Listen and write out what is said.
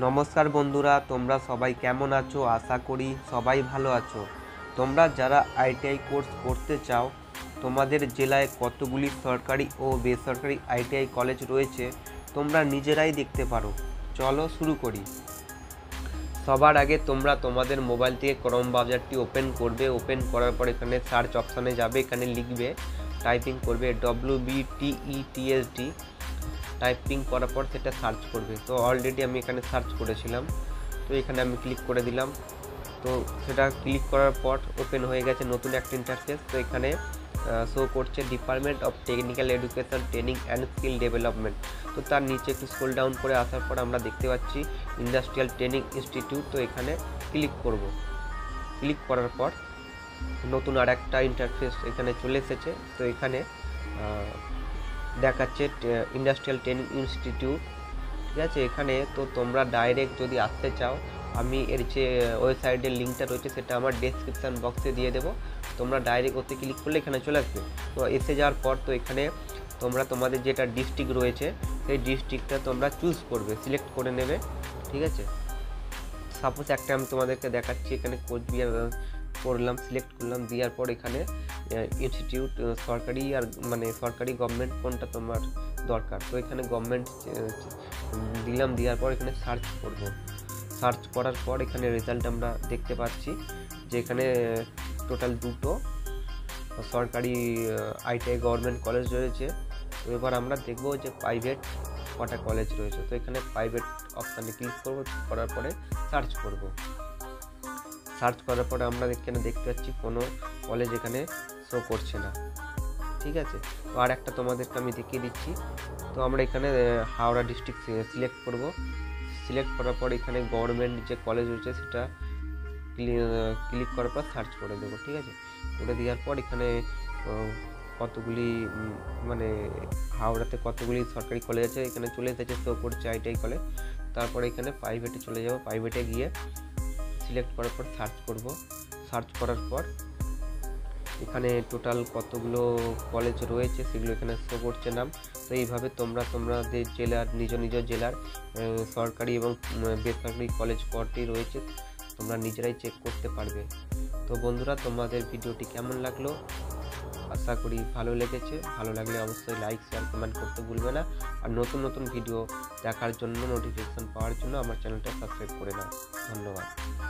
নমস্কার বন্ধুরা, তোমরা সবাই কেমন আছো? আশা করি সবাই ভালো আছো। তোমরা যারা আইটিআই কোর্স করতে চাও, তোমাদের জেলায় কতগুলি সরকারি ও বেসরকারি আইটিআই কলেজ রয়েছে তোমরা নিজেরাই দেখতে পারো। চলো শুরু করি। সবার আগে তোমরা তোমাদের মোবাইল থেকে ক্রোম ব্রাউজারটি ওপেন করবে। ওপেন করার পর এখানে সার্চ অপশানে যাবে, এখানে লিখবে, টাইপিং করবে WBTETSD। টাইপিং করার পর সেটা সার্চ করবে। তো অলরেডি আমি এখানে সার্চ করেছিলাম, তো এখানে আমি ক্লিক করে দিলাম। তো সেটা ক্লিক করার পর ওপেন হয়ে গেছে নতুন একটা ইন্টারফেস। তো এখানে শো করছে department of technical education training and skill development. তো তার নিচে একটু স্ক্রল ডাউন করে আসার পর আমরা দেখতে পাচ্ছি ইন্ডাস্ট্রিয়াল ট্রেনিং ইনস্টিটিউট। তো এখানে ক্লিক করব। ক্লিক করার পর নতুন আর একটা ইন্টারফেস এখানে চলে এসেছে। তো এখানে দেখাচ্ছে ইন্ডাস্ট্রিয়াল ট্রেনিং ইনস্টিটিউট, ঠিক আছে। এখানে তো তোমরা ডাইরেক্ট যদি আসতে চাও, আমি এর যে ওয়েবসাইটের লিঙ্কটা রয়েছে সেটা আমার ডেসক্রিপশান বক্সে দিয়ে দেবো। তোমরা ডাইরেক্ট ওতে ক্লিক করলে এখানে চলে আসবে। তো এসে যাওয়ার পর তো এখানে তোমরা তোমাদের যেটা ডিস্ট্রিক্ট রয়েছে সেই ডিস্ট্রিক্টটা তোমরা চুজ করবে, সিলেক্ট করে নেবে, ঠিক আছে। সাপোজ একটা আমি তোমাদেরকে দেখাচ্ছি, এখানে কোচবিহার করলাম, সিলেক্ট করলাম, দেওয়ার পর এখানে ইনস্টিটিউট সরকারি আর সরকারি গভর্নমেন্ট কোনটা তোমার দরকার। তো এখানে গভর্নমেন্ট দিলাম, দেওয়ার পর এখানে সার্চ করব। সার্চ করার পর এখানে রেজাল্ট আমরা দেখতে পাচ্ছি যে এখানে টোটাল দুটো সরকারি আইটিআই গভর্নমেন্ট কলেজ রয়েছে। তো এবার আমরা দেখব যে প্রাইভেট কটা কলেজ রয়েছে। তো এখানে প্রাইভেট অপশানে ক্লিক করব, করার পরে সার্চ করব। সার্চ করার পরে আমরা এখানে দেখতে পাচ্ছি কোনো কলেজ এখানে শো করছে না, ঠিক আছে। তো আর একটা তোমাদেরকে আমি দেখিয়ে দিচ্ছি। তো আমরা এখানে হাওড়া ডিস্ট্রিক্ট সিলেক্ট করব। সিলেক্ট করার পর এখানে গভর্নমেন্ট যে কলেজ রয়েছে সেটা ক্লিক করার পর সার্চ করে দেবো, ঠিক আছে। করে দেওয়ার পর এখানে কতগুলি হাওড়াতে কতগুলি সরকারি কলেজ আছে এখানে চলে এসেছে, শো করছে আইটিআই কলেজ। তারপরে এখানে প্রাইভেটে চলে যাব। প্রাইভেটে গিয়ে সিলেক্ট করার পর সার্চ করব। সার্চ করার পর এখানে টোটাল কতগুলো কলেজ রয়েছে সেগুলো এখানে শো করছে নাম। তো এইভাবে তোমাদের জেলার নিজ জেলার সরকারি এবং বেসরকারি কলেজ কটি রয়েছে তোমরা নিজেরাই চেক করতে পারবে। তো বন্ধুরা, তোমাদের ভিডিওটি কেমন লাগলো? আশা করি ভালো লেগেছে। ভালো লাগলে অবশ্যই লাইক, শেয়ার, কমেন্ট করতে ভুলবে না। আর নতুন ভিডিও দেখার জন্য, নোটিফিকেশন পাওয়ার জন্য আমার চ্যানেলটা সাবস্ক্রাইব করে নাও। ধন্যবাদ।